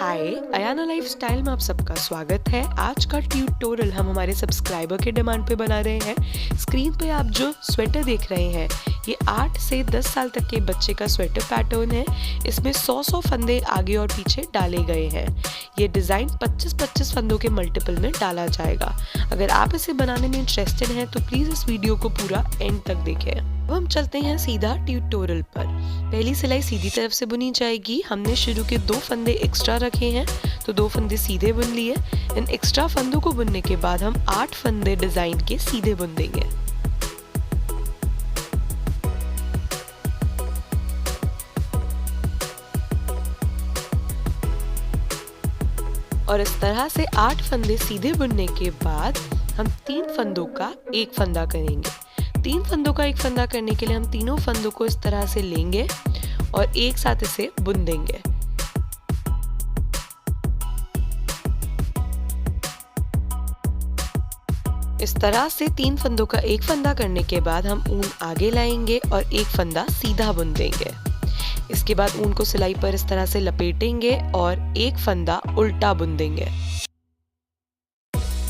हाय, Ayana lifestyle में आप सबका स्वागत है। आज का ट्यूटोरियल हम हमारे सब्सक्राइबर के डिमांड पे बना रहे हैं। स्क्रीन पे आप जो स्वेटर देख रहे हैं ये 8 से 10 साल तक के बच्चे का स्वेटर पैटर्न है। इसमें 100 फंदे आगे और पीछे डाले गए हैं। ये डिज़ाइन 25-25 फंदों के मल्टीपल में डाला जाएगा। अगर आप इसे बनाने में इंटरेस्टेड हैं तो प्लीज़ इस वीडियो को पूरा एंड तक देखें। अब हम चलते हैं सीधा ट्यूटोरियल पर। पहली सिलाई सीधी तरफ से बुनी जाएगी। हमने शुरू के 2 फंदे एक्स्ट्रा रखे हैं तो 2 फंदे सीधे बुन लिए। इन एक्स्ट्रा फंदों को बुनने के बाद हम 8 फंदे डिजाइन के सीधे बुन देंगे। और इस तरह से 8 फंदे सीधे बुनने के बाद हम 3 फंदों का एक फंदा करेंगे। 3 फंदों का एक फंदा करने के लिए हम तीनों फंदों को इस तरह से लेंगे और एक साथ इसे बुन देंगे। इस तरह से 3 फंदों का एक फंदा करने के बाद हम ऊन आगे लाएंगे और एक फंदा सीधा बुन देंगे। इसके बाद ऊन को सिलाई पर इस तरह से लपेटेंगे और एक फंदा उल्टा बुन देंगे।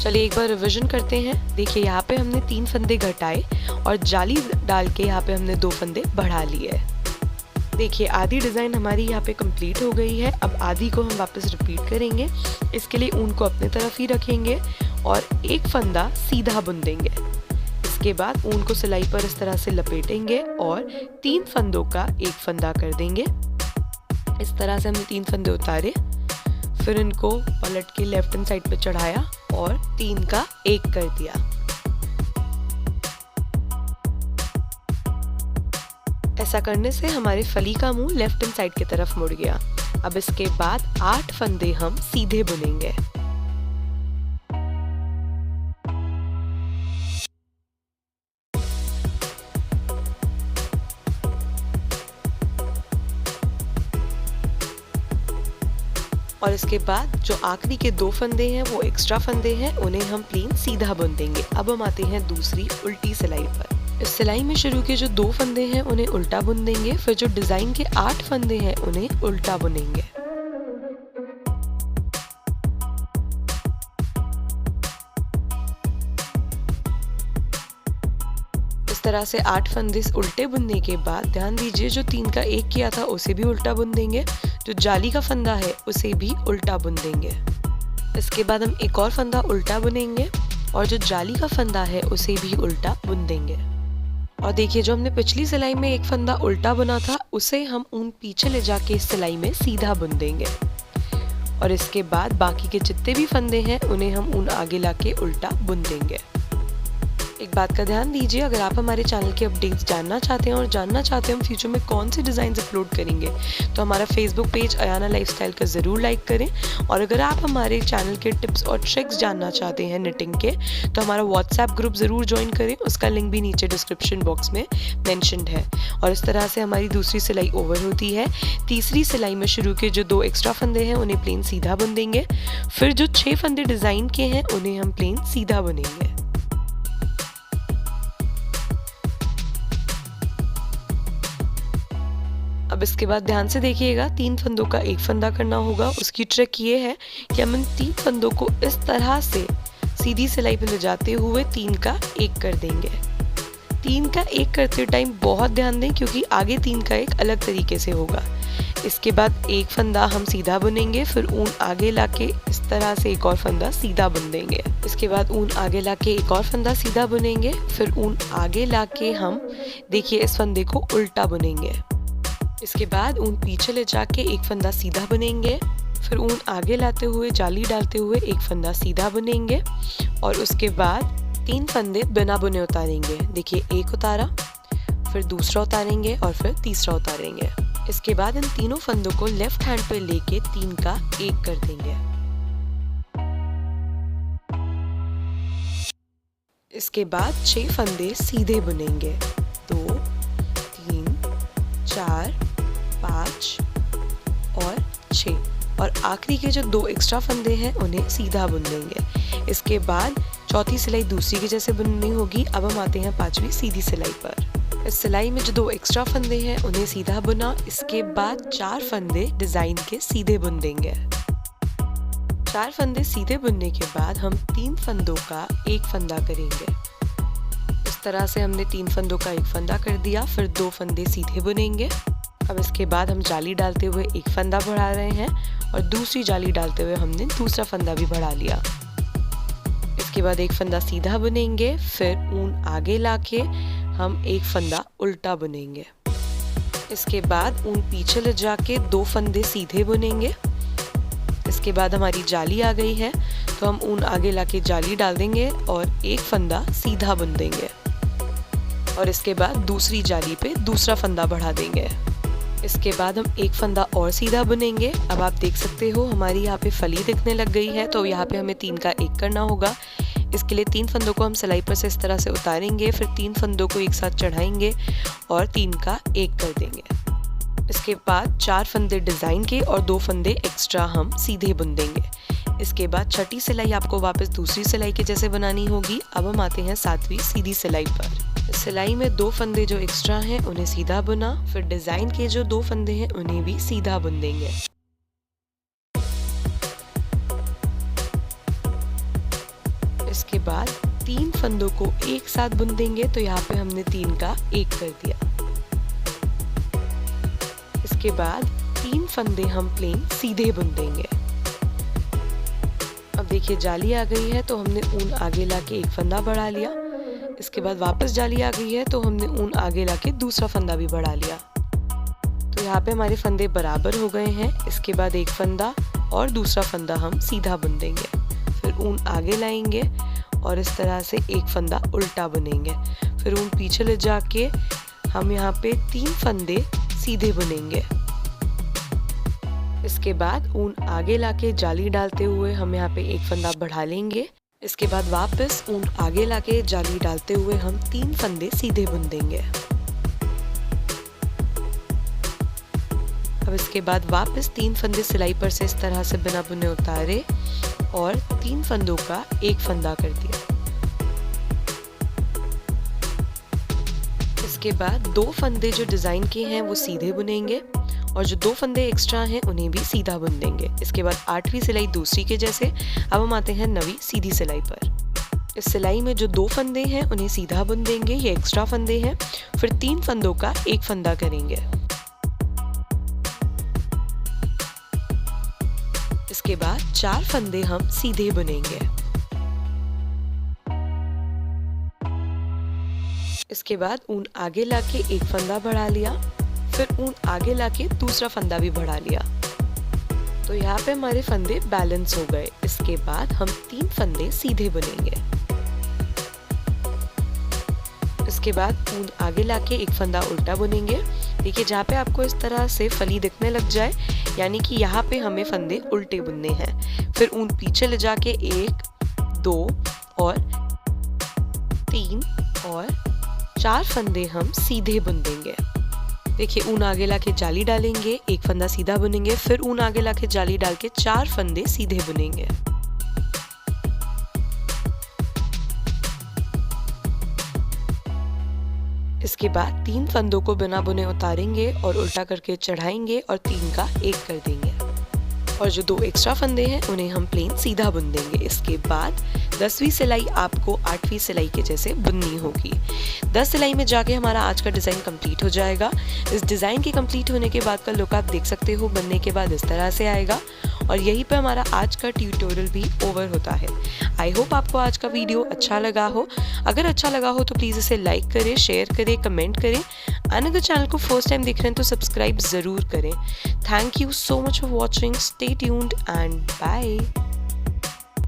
चलिए एक बार रिवीजन करते हैं। देखिए यहाँ पे हमने 3 फंदे घटाए और जाली डाल के यहाँ पे हमने 2 फंदे बढ़ा लिए। देखिए आधी डिजाइन हमारी यहाँ पे कंप्लीट हो गई है। अब आधी को हम वापस रिपीट करेंगे। इसके लिए ऊन को अपने तरफ ही रखेंगे और एक फंदा सीधा बुन देंगे। इसके बाद ऊन को सिलाई पर इस तरह से लपेटेंगे और 3 फंदों का एक फंदा कर देंगे। इस तरह से हमने 3 फंदे उतारे, फिर इनको पलट के लेफ्ट हैंड साइड पे चढ़ाया और 3 का एक कर दिया। ऐसा करने से हमारे फली का मुंह लेफ्ट हैंड साइड की तरफ मुड़ गया। अब इसके बाद 8 फंदे हम सीधे बुनेंगे। और इसके बाद जो आखिरी के 2 फंदे हैं वो एक्स्ट्रा फंदे हैं, उन्हें हम प्लेन सीधा बुन देंगे। अब हम आते हैं दूसरी उल्टी सिलाई पर। इस सिलाई में शुरू के जो 2 फंदे हैं उन्हें उल्टा बुन देंगे। फिर जो डिजाइन के 8 फंदे हैं उन्हें उल्टा बुनेंगे। इस तरह से 8 फंदे उल्टे बुनने के बाद ध्यान दीजिए जो 3 का एक किया था उसे भी उल्टा बुन देंगे। जो जाली का फंदा है उसे भी उल्टा बुन देंगे। इसके बाद हम एक और फंदा उल्टा बुनेंगे और जो जाली का फंदा है उसे भी उल्टा बुन देंगे। और देखिए जो हमने पिछली सिलाई में एक फंदा उल्टा बुना था उसे हम ऊन पीछे ले जाके इस सिलाई में सीधा बुन देंगे। और इसके बाद बाकी के जितने भी फंदे हैं उन्हें हम ऊन आगे लाके उल्टा बुन देंगे। एक बात का ध्यान दीजिए, अगर आप हमारे चैनल के अपडेट्स जानना चाहते हैं और जानना चाहते हैं हम फ्यूचर में कौन से डिज़ाइन अपलोड करेंगे तो हमारा फेसबुक पेज अयाना लाइफस्टाइल का ज़रूर लाइक करें। और अगर आप हमारे चैनल के टिप्स और ट्रिक्स जानना चाहते हैं निटिंग के तो हमारा व्हाट्सएप ग्रुप ज़रूर ज्वाइन करें। उसका लिंक भी नीचे डिस्क्रिप्शन बॉक्स में मैंशनड है। और इस तरह से हमारी दूसरी सिलाई ओवर होती है। तीसरी सिलाई में शुरू के जो 2 एक्स्ट्रा फंदे हैं उन्हें प्लेन सीधा बुन देंगे। फिर जो 6 फंदे डिज़ाइन के हैं उन्हें हम प्लेन सीधा बुनेंगे। अब इसके बाद ध्यान से देखिएगा 3 फंदों का एक फंदा करना होगा। उसकी ट्रिक ये है कि हम इन 3 फंदों को इस तरह से सीधी सिलाई पे ले जाते हुए 3 का एक कर देंगे। 3 का एक करते टाइम बहुत ध्यान दें क्योंकि आगे 3 का एक अलग तरीके से होगा। इसके बाद एक फंदा हम सीधा बुनेंगे, फिर ऊन आगे लाके इस तरह से एक और फंदा सीधा बुन देंगे। इसके बाद ऊन आगे लाके एक और फंदा सीधा बुनेंगे, फिर ऊन आगे लाके हम देखिए इस फंदे को उल्टा बुनेंगे। इसके बाद ऊन पीछे ले जाके एक फंदा सीधा बुनेंगे, फिर ऊन आगे लाते हुए जाली डालते हुए एक फंदा सीधा बुनेंगे और उसके बाद 3 फंदे बिना बुने उतारेंगे। देखिए एक उतारा, फिर दूसरा उतारेंगे और फिर तीसरा उतारेंगे। इसके बाद इन तीनों फंदों को लेफ्ट हैंड पे लेके 3 का एक कर देंगे। इसके बाद 6 फंदे सीधे बुनेंगे। 2 3 4 5 और 6 और आखिरी के जो 2 एक्स्ट्रा फंदे हैं उन्हें सीधा बुन देंगे। इसके बाद चौथी सिलाई दूसरी की जैसे बुननी होगी। अब हम आते हैं 5वीं सीधी सिलाई पर। इस सिलाई में जो 2 एक्स्ट्रा फंदे हैं उन्हें सीधा बुना। इसके बाद 4 फंदे डिजाइन के सीधे बुन देंगे। 4 फंदे सीधे बुनने के बाद हम 3 फंदों का एक फंदा करेंगे। इस तरह से हमने 3 फंदों का एक फंदा कर दिया, फिर 2 फंदे सीधे बुनेंगे। अब इसके बाद हम जाली डालते हुए एक फंदा बढ़ा रहे हैं और दूसरी जाली डालते हुए हमने दूसरा फंदा भी बढ़ा लिया। इसके बाद एक फंदा सीधा बुनेंगे, फिर ऊन आगे लाके हम एक फंदा उल्टा बुनेंगे। इसके बाद ऊन पीछे ले जाके 2 फंदे सीधे बुनेंगे। इसके बाद हमारी जाली आ गई है तो हम ऊन आगे लाके जाली डाल देंगे और एक फंदा सीधा बुन देंगे और इसके बाद दूसरी जाली पे दूसरा फंदा बढ़ा देंगे। इसके बाद हम एक फंदा और सीधा बुनेंगे। अब आप देख सकते हो हमारी यहाँ पे फली दिखने लग गई है, तो यहाँ पे हमें 3 का 1 करना होगा। इसके लिए 3 फंदों को हम सिलाई पर से इस तरह से उतारेंगे, फिर 3 फंदों को एक साथ चढ़ाएंगे और 3 का 1 कर देंगे। इसके बाद 4 फंदे डिज़ाइन के और 2 फंदे एक्स्ट्रा हम सीधे बुन देंगे। इसके बाद छठी सिलाई आपको वापस दूसरी सिलाई के जैसे बनानी होगी। अब हम आते हैं 7वीं सीधी सिलाई पर। सिलाई में 2 फंदे जो एक्स्ट्रा हैं उन्हें सीधा बुना, फिर डिज़ाइन के जो 2 फंदे हैं उन्हें भी सीधा बुन देंगे। इसके बाद 3 फंदों को एक साथ बुन देंगे, तो यहाँ पे हमने 3 का 1 कर दिया। इसके बाद 3 फंदे हम प्लेन सीधे बुन देंगे। अब देखिए जाली आ गई है तो हमने ऊन आगे लाके एक फंदा बढ़ा लिया। इसके बाद वापस जाली आ गई है तो हमने ऊन आगे लाके दूसरा फंदा भी बढ़ा लिया। तो यहाँ पे हमारे फंदे बराबर हो गए हैं। इसके बाद एक फंदा और दूसरा फंदा हम सीधा बुन देंगे, फिर ऊन आगे लाएंगे और इस तरह से एक फंदा उल्टा बुनेंगे, फिर ऊन पीछे ले जाके हम यहाँ पे 3 फंदे सीधे बुनेंगे। इसके बाद ऊन आगे लाके जाली डालते हुए हम यहाँ पे एक फंदा बढ़ा लेंगे। इसके बाद वापस ऊन आगे लाके जाली डालते हुए हम 3 फंदे सीधे बुन देंगे। अब इसके बाद वापस 3 फंदे सिलाई पर से इस तरह से बिना बुने उतारे और 3 फंदों का एक फंदा कर दिया। इसके बाद 2 फंदे जो डिजाइन के हैं वो सीधे बुनेंगे और जो 2 फंदे एक्स्ट्रा हैं उन्हें भी सीधा बुन देंगे। इसके बाद 8वीं सिलाई दूसरी के जैसे। अब हम आते हैं 9वीं सीधी सिलाई पर। इस सिलाई में जो 2 फंदे हैं उन्हें सीधा बुन देंगे, ये एक्स्ट्रा फंदे हैं। फिर 3 फंदों का एक फंदा करेंगे। इसके बाद 4 फंदे हम सीधे बुनेंगे। इसके बाद ऊन आगे लाके एक फंदा बढ़ा लिया, फिर ऊन आगे लाके दूसरा फंदा भी बढ़ा लिया। तो यहाँ पे हमारे फंदे बैलेंस हो गए। इसके बाद हम 3 फंदे सीधे बुनेंगे। इसके बाद ऊन आगे लाके एक फंदा उल्टा बुनेंगे। देखिए जहाँ पे आपको इस तरह से फली दिखने लग जाए, यानी कि यहाँ पे हमें फंदे उल्टे बुनने हैं। फिर ऊन पीछे ले जाके 1, 2 और 3 और 4 फंदे हम सीधे बुन देंगे। देखिए ऊन आगे लाके जाली डालेंगे, एक फंदा सीधा बुनेंगे, फिर ऊन आगे लाके जाली डाल के 4 फंदे सीधे बुनेंगे। इसके बाद 3 फंदों को बिना बुने उतारेंगे और उल्टा करके चढ़ाएंगे और 3 का 1 कर देंगे और जो 2 एक्स्ट्रा फंदे हैं उन्हें हम प्लेन सीधा बुन देंगे। इसके बाद 10वीं सिलाई आपको 8वीं सिलाई के जैसे बुननी होगी। 10 सिलाई में जाके हमारा आज का डिज़ाइन कंप्लीट हो जाएगा। इस डिज़ाइन के कंप्लीट होने के बाद का लुक आप देख सकते हो, बनने के बाद इस तरह से आएगा और यहीं पे हमारा आज का ट्यूटोरियल भी ओवर होता है। आई होप आपको आज का वीडियो अच्छा लगा हो। अगर अच्छा लगा हो तो प्लीज़ इसे लाइक करें, शेयर करें, कमेंट करें। अगर चैनल को फर्स्ट टाइम देख रहे हैं तो सब्सक्राइब ज़रूर करें। Thank you so much for watching. Stay tuned and bye.